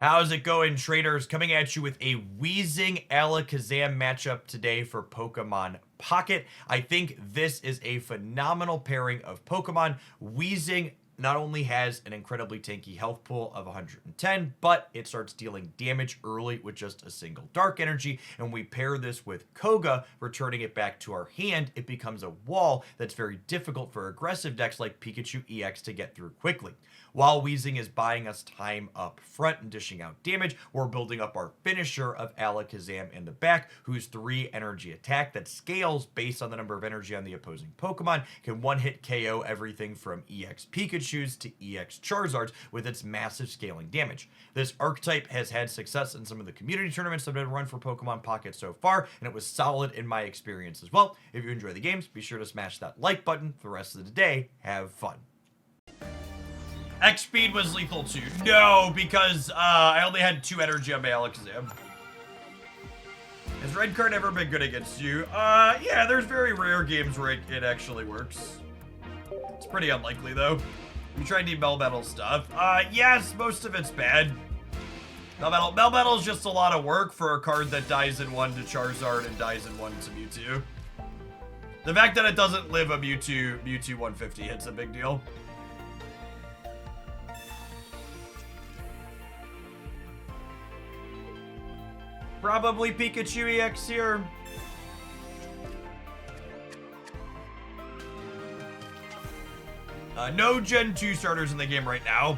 How's it going, traders? Coming at you with a Wheezing Alakazam matchup today for Pokemon Pocket. I think this is a phenomenal pairing of Pokemon. Wheezing not only has an incredibly tanky health pool of 110, but it starts dealing damage early with just a single dark energy, and we pair this with Koga, returning it back to our hand. It becomes a wall that's very difficult for aggressive decks like Pikachu EX to get through quickly. While Weezing is buying us time up front and dishing out damage, we're building up our finisher of Alakazam in the back, whose 3 energy attack that scales based on the number of energy on the opposing Pokemon can one-hit KO everything from EX Pikachus to EX Charizards with its massive scaling damage. This archetype has had success in some of the community tournaments that have been run for Pokemon Pocket so far, and it was solid in my experience as well. If you enjoy the games, be sure to smash that like button. For the rest of the day, have fun. X-Speed was lethal too. No, because I only had 2 energy on my Alakazam. Has red card ever been good against you? Yeah, there's very rare games where it actually works. It's pretty unlikely though. We tried to Melmetal stuff. Yes, most of it's bad. Melmetal is just a lot of work for a card that dies in 1 to Charizard and dies in 1 to Mewtwo. The fact that it doesn't live a Mewtwo 150 hits a big deal. Probably Pikachu EX here. No Gen 2 starters in the game right now.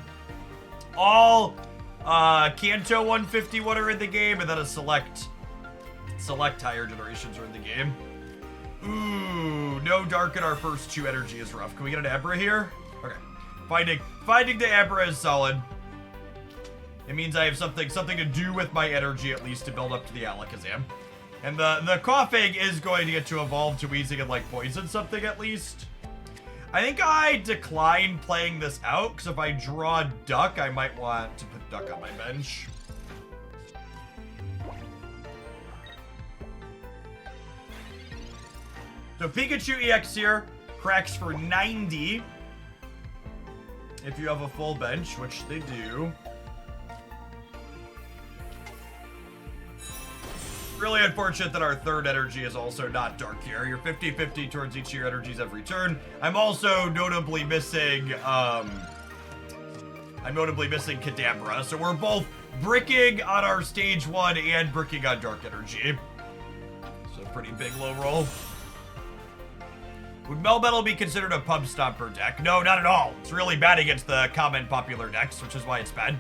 All Kanto 151 are in the game, and then a select higher generations are in the game. Ooh, no dark in our first 2 energy is rough. Can we get an Abra here? Okay. Finding the Abra is solid. It means I have something to do with my energy, at least, to build up to the Alakazam. And the coughing is going to get to evolve to Weezing and, like, poison something, at least. I think I decline playing this out, because if I draw Duck, I might want to put Duck on my bench. So Pikachu EX here cracks for 90. If you have a full bench, which they do. Really unfortunate that our 3rd energy is also not dark here. You're 50-50 towards each of your energies every turn. I'm also notably missing, Kadabra. So we're both bricking on our stage 1 and bricking on dark energy. So pretty big low roll. Would Melmetal be considered a pub stomper deck? No, not at all. It's really bad against the common popular decks, which is why it's bad.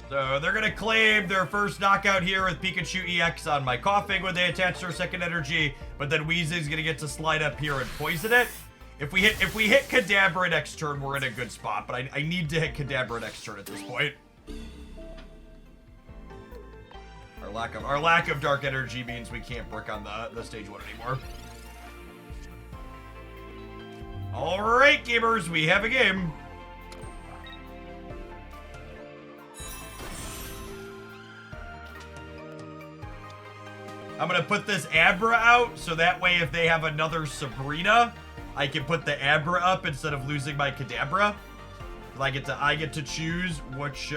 So they're gonna claim their first knockout here with Pikachu EX on my coughing when they attach their 2nd energy, but then Weezing's gonna get to slide up here and poison it. If we hit Kadabra next turn, we're in a good spot, but I need to hit Kadabra next turn at this point. Our lack of dark energy means we can't brick on the stage 1 anymore. Alright, gamers, we have a game. I'm gonna put this Abra out, so that way if they have another Sabrina, I can put the Abra up instead of losing my Kadabra. I get to choose which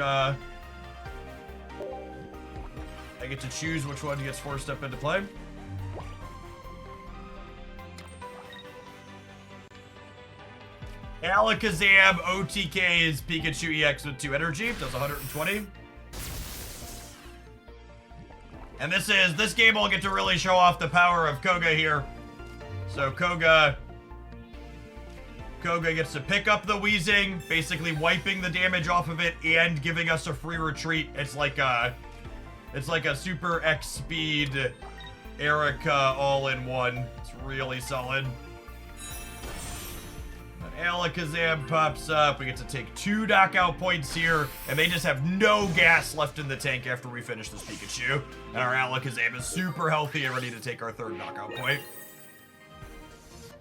one gets forced up into play. Alakazam OTK is Pikachu EX with 2 energy, does 120. And this game will get to really show off the power of Koga here. So Koga gets to pick up the Weezing, basically wiping the damage off of it and giving us a free retreat. It's like a super X speed Erica all in one. It's really solid. Alakazam pops up. We get to take 2 knockout points here, and they just have no gas left in the tank after we finish this Pikachu. And our Alakazam is super healthy and ready to take our 3rd knockout point.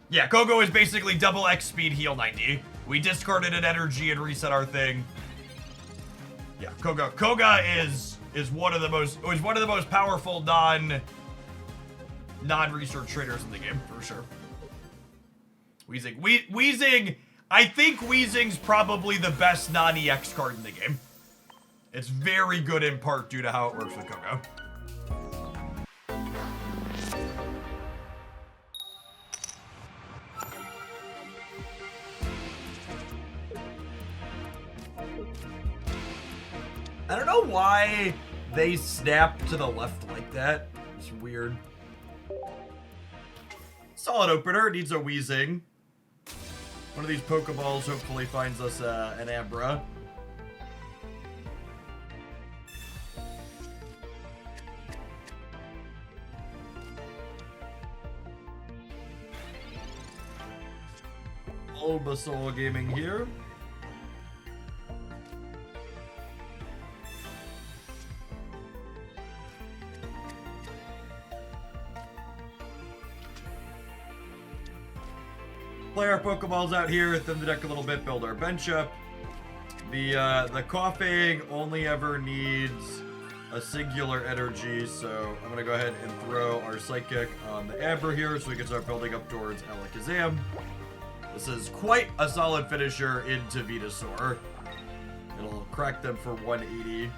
Yeah, Kogo is basically double X speed heal 90. We discarded an energy and reset our thing. Yeah, Koga is one of the most powerful non-research traders in the game for sure. Weezing. I think Weezing's probably the best non-EX card in the game. It's very good in part due to how it works with Koga. I don't know why they snap to the left like that. It's weird. Solid opener. Needs a Weezing. One of these Pokeballs hopefully finds us an Abra. Bulbasaur gaming here. Play our Pokeballs out here, thin the deck a little bit, build our bench up. The coughing only ever needs a singular energy, so I'm gonna go ahead and throw our Psychic on the Abra here so we can start building up towards Alakazam. This is quite a solid finisher into Venusaur. It'll crack them for 180.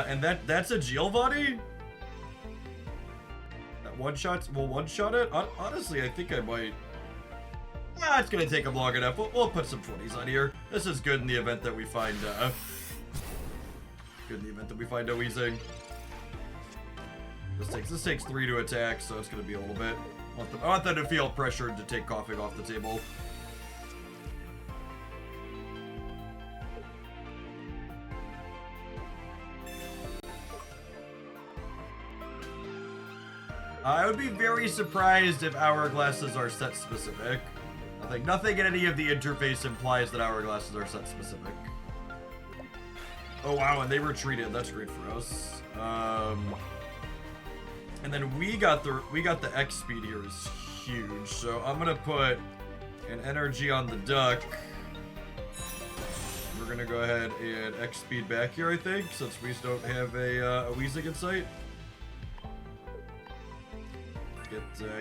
And that's a Giovanni? That one-shot it? Honestly, I think I might... it's gonna take him long enough. We'll put some 20s on here. This is good in the event that we find, a Weezing. This takes 3 to attack, so it's gonna be a little bit. I want them to feel pressured to take coughing off the table. I would be very surprised if hourglasses are set specific. Nothing in any of the interface implies that hourglasses are set specific. Oh wow, and they retreated. That's great for us. And then we got the X speed here is huge. So I'm gonna put an energy on the duck. We're gonna go ahead and X speed back here, I think, since we don't have a Weezing in sight.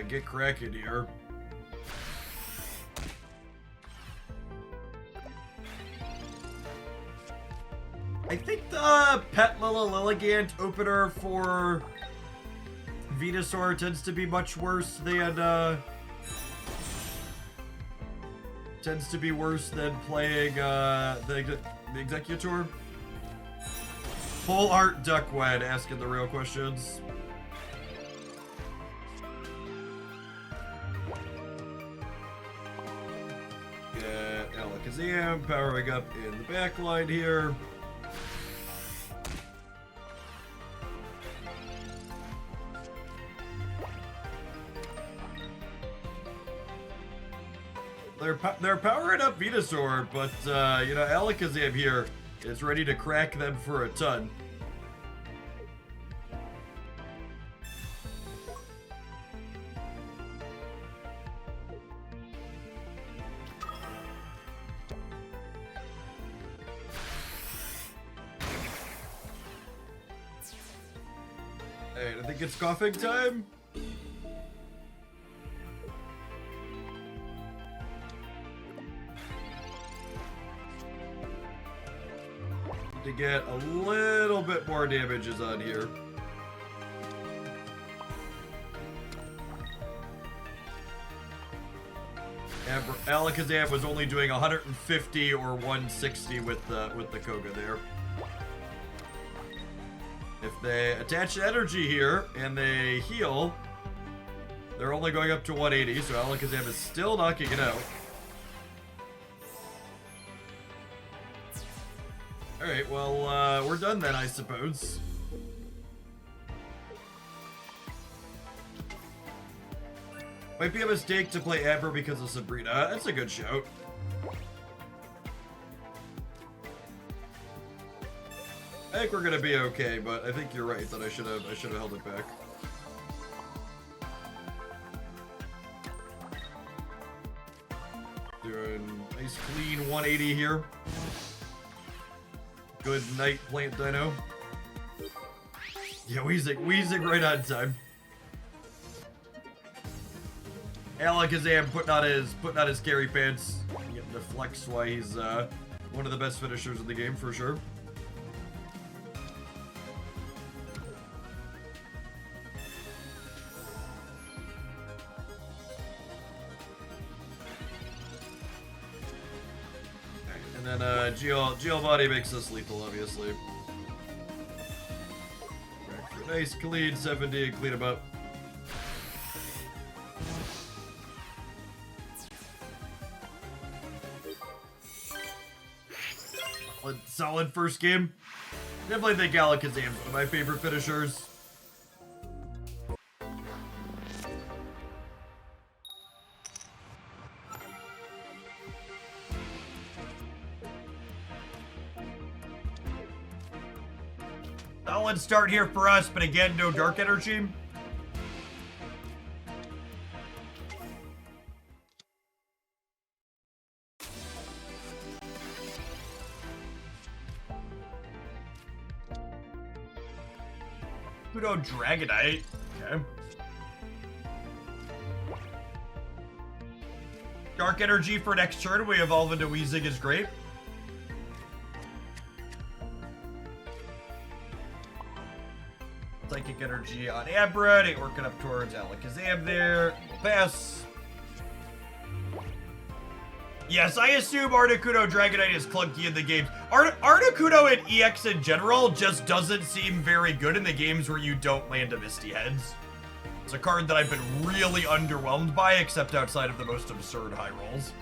Get cracking here. I think the Petlil Lilligant opener for Venusaur tends to be much worse than playing the Executor. Full art Duckwed asking the real questions. Alakazam powering up in the back line here. They're powering up Venusaur, but you know, Alakazam here is ready to crack them for a ton. Hey, I think it's coughing time. To get a little bit more damages on here. Alakazam was only doing 150 or 160 with the Koga there. If they attach energy here and they heal, they're only going up to 180, so Alakazam is still knocking it out. Alright, well, we're done then, I suppose. Might be a mistake to play Abra because of Sabrina. That's a good shout. I think we're gonna be okay, but I think you're right that I should have held it back. Doing nice clean 180 here. Good night, plant dino. Yeah, Weezing right on time. Alakazam putting on his scary pants. Getting the flex why he's one of the best finishers in the game for sure. And then Giovanni makes us lethal, obviously. Back for a nice clean 70 and clean him up. Solid first game. Definitely think Alakazam is one of my favorite finishers. Solid start here for us, but again, no dark energy. Mewtwo Dragonite. Okay. Dark energy for next turn. We evolve into Weezing is great. Psychic energy on Abra. Ain't working up towards Alakazam there. We'll pass. Yes, I assume Articuno Dragonite is clunky in the games. Articuno and EX in general just doesn't seem very good in the games where you don't land a Misty Heads. It's a card that I've been really underwhelmed by, except outside of the most absurd high rolls.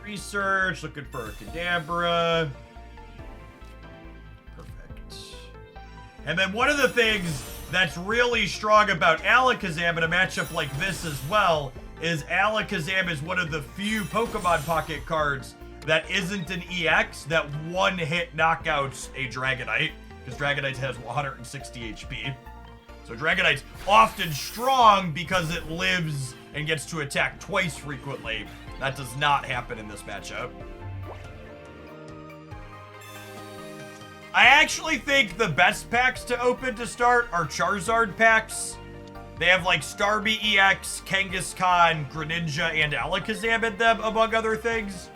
Research, looking for a Kadabra. Perfect. And then one of the things that's really strong about Alakazam in a matchup like this as well is Alakazam is one of the few Pokemon Pocket cards that isn't an EX that one-hit knockouts a Dragonite, because Dragonite has 160 HP. So Dragonite's often strong because it lives and gets to attack twice frequently. That does not happen in this matchup. I actually think the best packs to open to start are Charizard packs. They have like Starmie EX, Kangaskhan, Greninja, and Alakazam in them, among other things.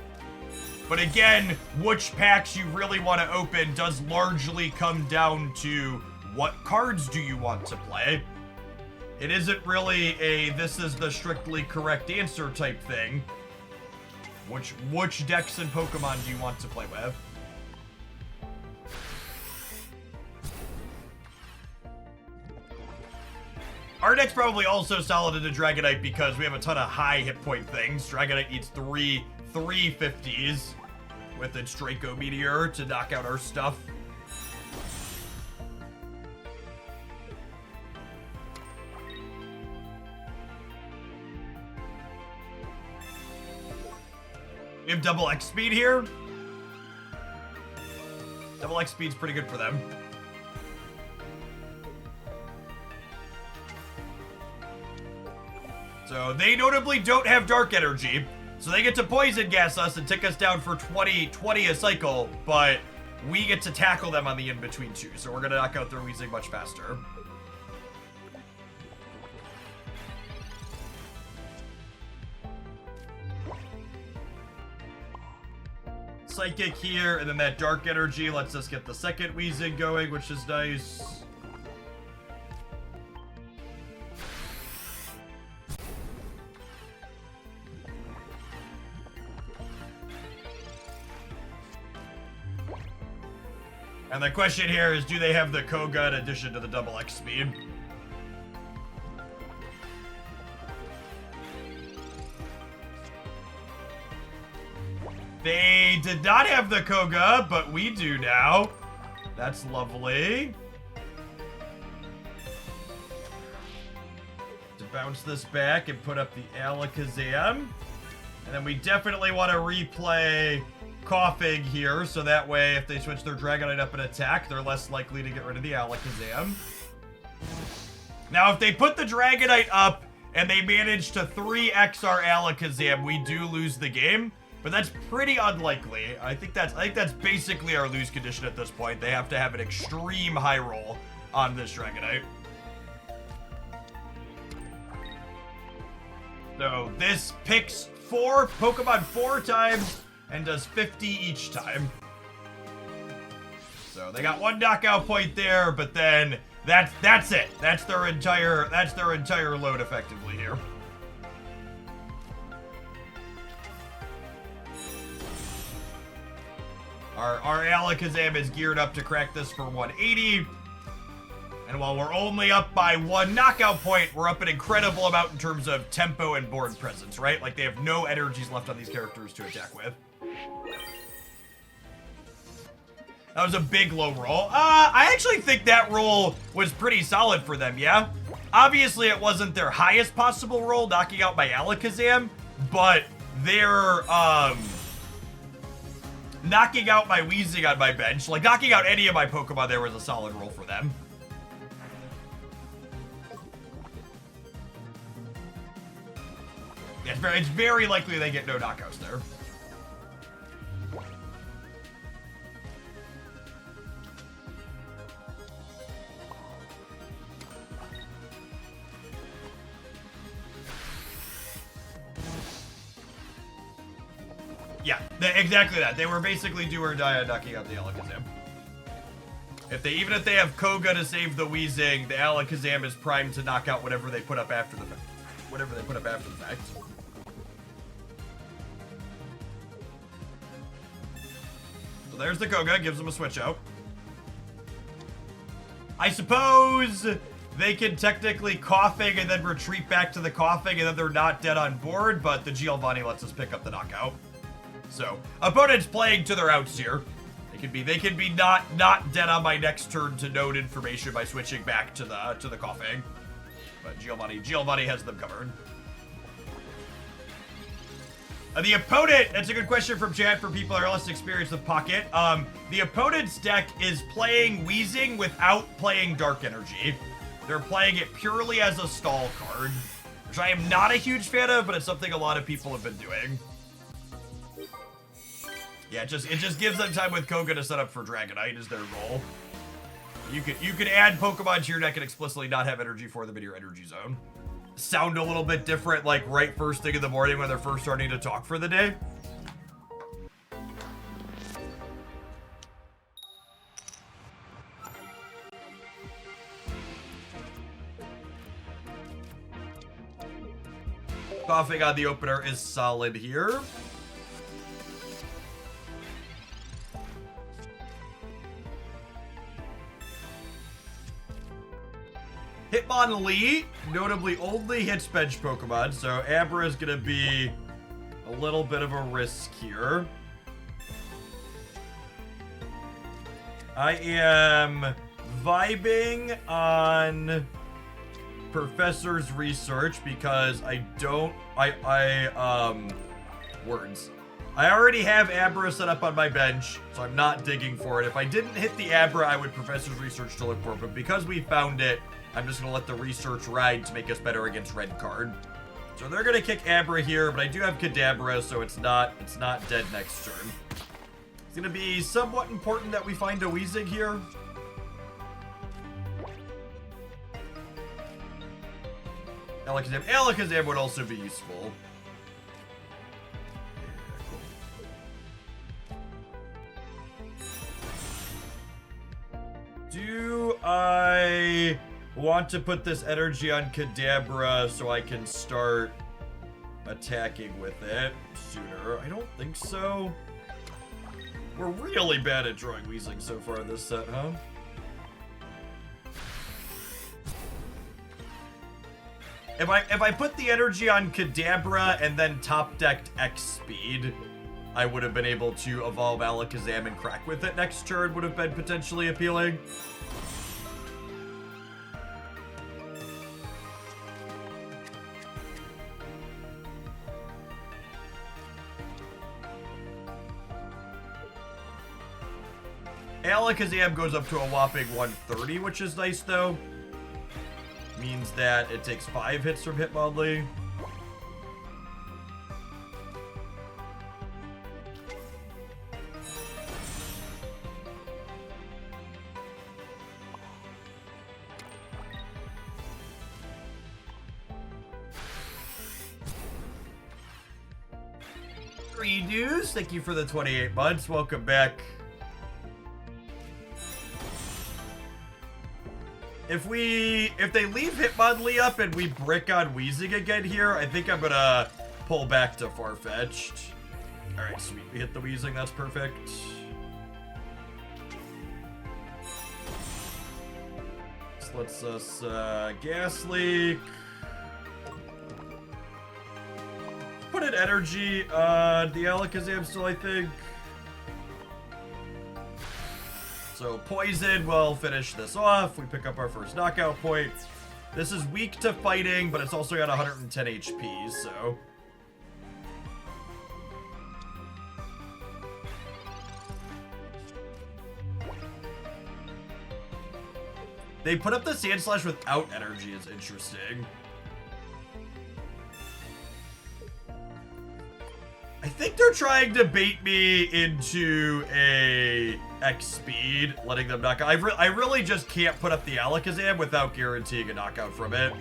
But again, which packs you really want to open does largely come down to what cards do you want to play. It isn't really a this is the strictly correct answer type thing. Which decks and Pokemon do you want to play with? Our deck's probably also solid into Dragonite because we have a ton of high hit point things. Dragonite needs three 50s with its Draco Meteor to knock out our stuff. We have double X speed here. Double X speed's pretty good for them. So they notably don't have dark energy. So they get to poison gas us and tick us down for 20 a cycle, but we get to tackle them on the in-between too. So we're gonna knock out their Weezing much faster. Psychic here, and then that dark energy lets us get the second Weezing going, which is nice. And the question here is, do they have the Koga in addition to the double X speed? They did not have the Koga, but we do now. That's lovely. bounce this back and put up the Alakazam. And then we definitely want to replay Coughing here, so that way if they switch their Dragonite up and attack, they're less likely to get rid of the Alakazam. Now, if they put the Dragonite up and they manage to 3x our Alakazam, we do lose the game. But that's pretty unlikely. I think that's basically our lose condition at this point. They have to have an extreme high roll on this Dragonite. So this picks Pokemon 4 times and does 50 each time. So they got 1 knockout point there, but then that's it. That's their entire load effectively here. Our Alakazam is geared up to crack this for 180. And while we're only up by 1 knockout point, we're up an incredible amount in terms of tempo and board presence, right? Like, they have no energies left on these characters to attack with. That was a big low roll. I actually think that roll was pretty solid for them, yeah? Obviously, it wasn't their highest possible roll, knocking out my Alakazam, but their, knocking out my Weezing on my bench, like, knocking out any of my Pokemon there was a solid roll for them. It's very likely they get no knockouts there. Yeah, exactly that. They were basically do or die on knocking out the Alakazam. Even if they have Koga to save the Weezing, the Alakazam is primed to knock out whatever they put up after the fact. So there's the Koga, gives them a switch out. I suppose they can technically Coughing and then retreat back to the Coughing and then they're not dead on board, but the Giovanni lets us pick up the knockout. So, opponents playing to their outs here. They can be not dead on my next turn to note information by switching back to the Coughing. But Giovanni has them covered. The opponent, that's a good question from chat for people that are less experienced with Pocket. The opponent's deck is playing Weezing without playing Dark Energy. They're playing it purely as a stall card, which I am not a huge fan of, but it's something a lot of people have been doing. Yeah, it just gives them time with Koga to set up for Dragonite is their goal. You could add Pokemon to your deck and explicitly not have energy for them in your energy zone. Sound a little bit different, like right first thing in the morning when they're first starting to talk for the day. Coughing on the opener is solid here. Hitmonlee notably only hits bench Pokemon, so Abra is going to be a little bit of a risk here. I am vibing on Professor's research because words. I already have Abra set up on my bench, so I'm not digging for it. If I didn't hit the Abra, I would Professor's research to look for it, but because we found it, I'm just going to let the research ride to make us better against red card. So they're going to kick Abra here, but I do have Kadabra, so it's not dead next turn. It's going to be somewhat important that we find a Weezing here. Alakazam would also be useful. Do I want to put this energy on Kadabra so I can start attacking with it sooner? I don't think so. We're really bad at drawing Weezing so far in this set, huh? If I put the energy on Kadabra and then top decked X speed, I would have been able to evolve Alakazam and crack with it next turn, would have been potentially appealing. Alakazam goes up to a whopping 130, which is nice, though. Means that it takes 5 hits from Hitmonlee. Reduce, thank you for the 28 months. Welcome back. If they leave Hitmonlee up and we brick on Weezing again here, I think I'm gonna pull back to Farfetch'd. Alright, sweet. We hit the Weezing, that's perfect. This lets us Gas Leak. Put an energy on the Alakazam still, I think. So Poison will finish this off. We pick up our first knockout point. This is weak to fighting, but it's also got 110 HP, so... They put up the Sand Slash without energy is interesting. I think they're trying to bait me into a X speed, letting them knock out. I really just can't put up the Alakazam without guaranteeing a knockout from it.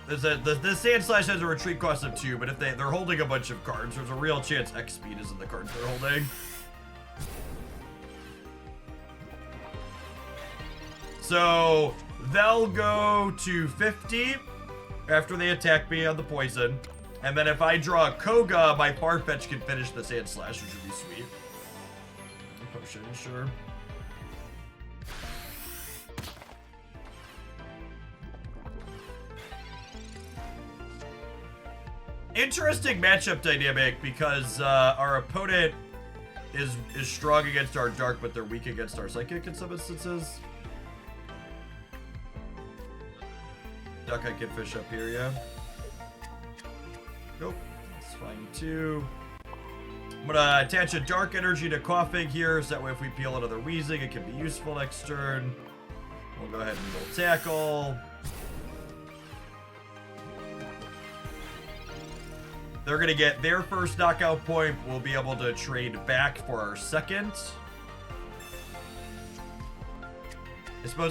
The Sand Slash has a retreat cost of 2, but if they're holding a bunch of cards, there's a real chance X speed isn't the cards they're holding. So they'll go to 50 after they attack me on the poison. And then if I draw a Koga, my Farfetch can finish the Sand Slash, which would be sweet. Potion, sure. Interesting matchup dynamic because our opponent is strong against our Dark, but they're weak against our Psychic in some instances. Duck, I can fish up here, yeah. Nope, that's fine too. I'm gonna attach a Dark Energy to Coughing here, so that way if we peel another Weezing, it can be useful next turn. We'll go ahead and roll Tackle. They're going to get their first knockout point. We'll be able to trade back for our second.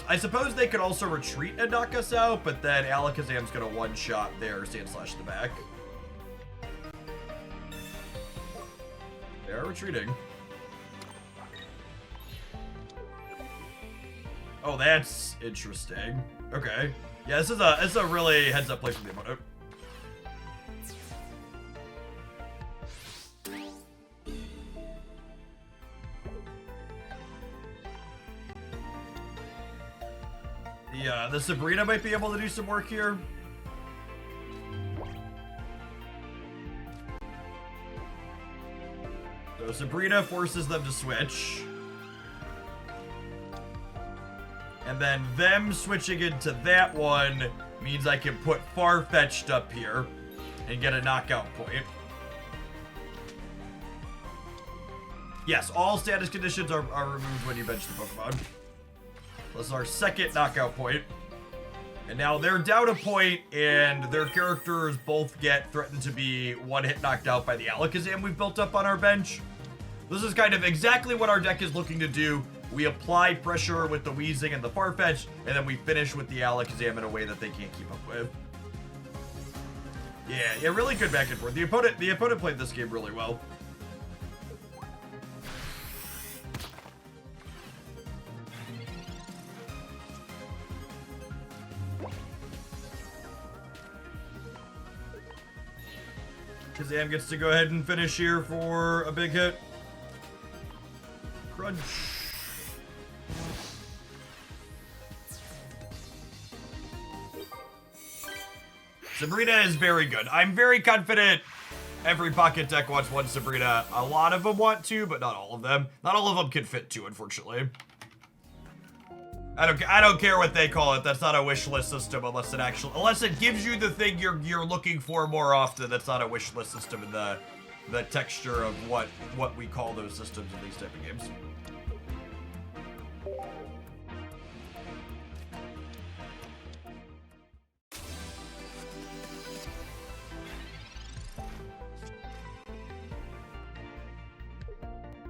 I suppose they could also retreat and knock us out, but then Alakazam's going to one-shot their Sand Slash to the back. They are retreating. Oh, that's interesting. Okay. Yeah, this is a really heads-up play from the opponent. Yeah, the Sabrina might be able to do some work here. So Sabrina forces them to switch. And then them switching into that one means I can put Farfetch'd up here and get a knockout point. Yes, all status conditions are removed when you bench the Pokemon. This is our second knockout point. And now they're down a point, and their characters both get threatened to be one-hit knocked out by the Alakazam we've built up on our bench. This is kind of exactly what our deck is looking to do. We apply pressure with the Weezing and the Farfetch, and then we finish with the Alakazam in a way that they can't keep up with. Yeah, really good back and forth. The opponent played this game really well. Kazam gets to go ahead and finish here for a big hit. Crunch. Sabrina is very good. I'm very confident every pocket deck wants one Sabrina. A lot of them want two, but not all of them. Not all of them can fit two, unfortunately. I don't care what they call it. That's not a wish list system unless it gives you the thing you're looking for more often. That's not a wish list system in the texture of what we call those systems in these type of games.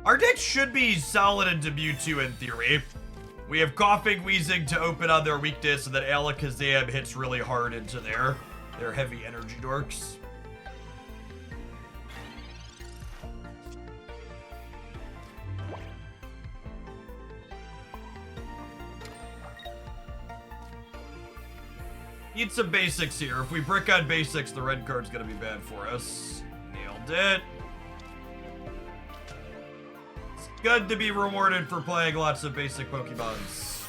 Our deck should be solid into Mewtwo in theory. We have Coughing Weezing to open on their weakness, and then Alakazam hits really hard into their heavy energy dorks. Need some basics here. If we brick on basics, the red card's gonna be bad for us. Nailed it. Good to be rewarded for playing lots of basic Pokemons.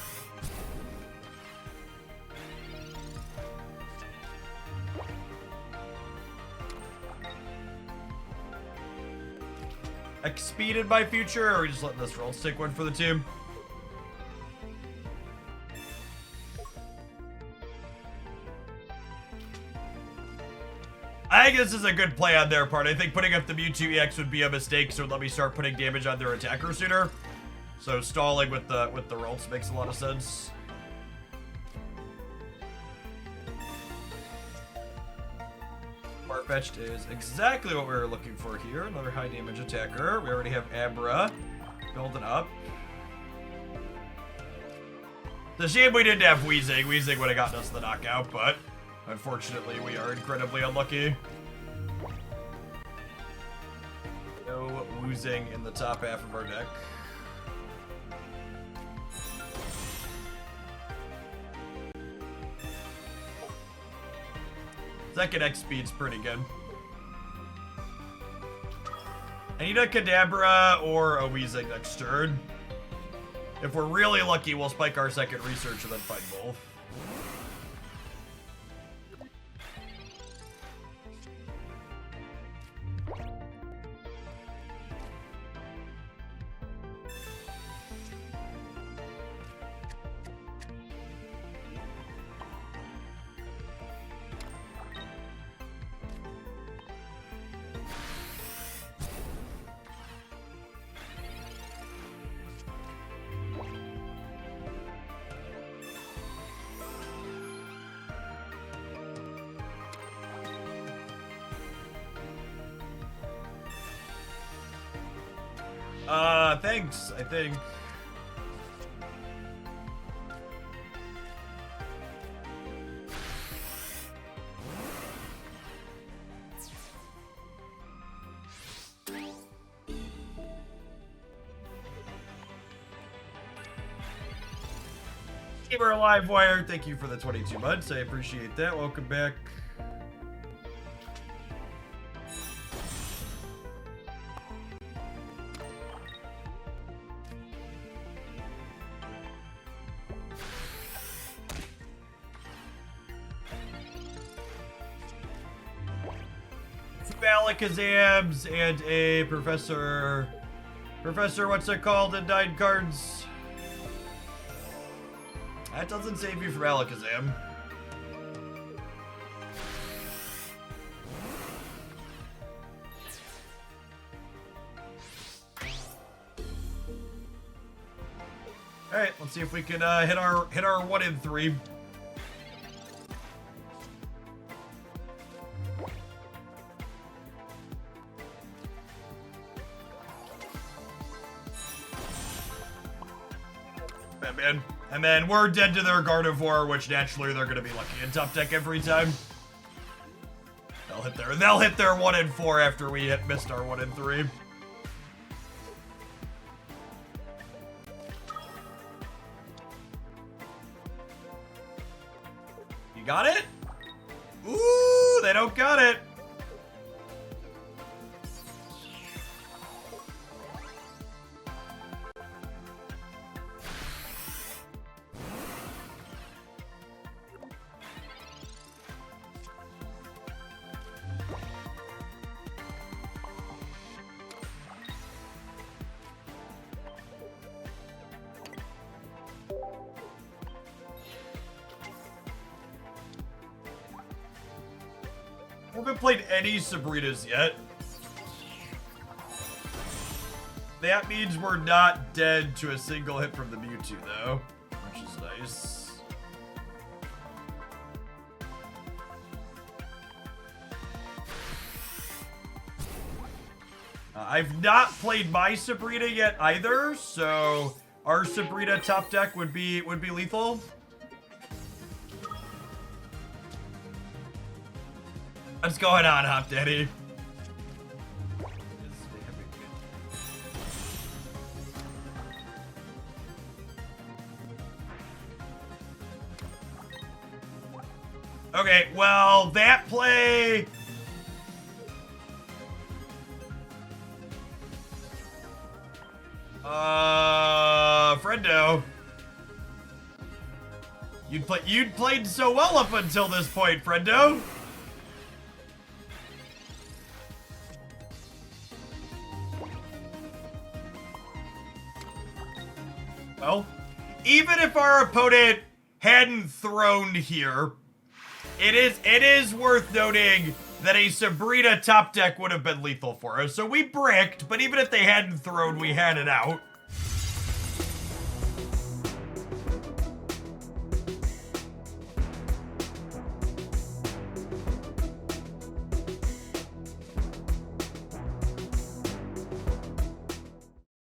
Expeded by future, or are we just letting this roll? Let's take one for the team. I think this is a good play on their part. I think putting up the Mewtwo EX would be a mistake, so let me start putting damage on their attacker sooner. So stalling with the rolls makes a lot of sense. Farfetch'd is exactly what we were looking for here. Another high damage attacker. We already have Abra building up. It's a shame we didn't have Wheezing. Wheezing would have gotten us the knockout, but unfortunately, we are incredibly unlucky. No Wheezing in the top half of our deck. Second X speed's pretty good. I need a Kadabra or a Wheezing next turn. If we're really lucky, we'll spike our second research and then fight both. Thanks, I think. Gamer Alive Wire, thank you for the 22 months. I appreciate that. Welcome back. Alakazams and a Professor, what's it called in 9 cards? That doesn't save you from Alakazam. Alright, let's see if we can hit our 1 in 3. And then we're dead to their Gardevoir, which naturally they're gonna be lucky in top deck every time. They'll hit their 1 in 4 after we missed our 1 in 3. You got it? Ooh, they don't got it. We haven't played any Sabrinas yet. That means we're not dead to a single hit from the Mewtwo, though, which is nice. I've not played my Sabrina yet either, so our Sabrina top deck would be lethal. What's going on, Hop Daddy? Okay, well, that play... Friendo. You'd played so well up until this point, Friendo. Well, even if our opponent hadn't thrown here, it is worth noting that a Sabrina top deck would have been lethal for us. So we bricked, but even if they hadn't thrown, we had it out.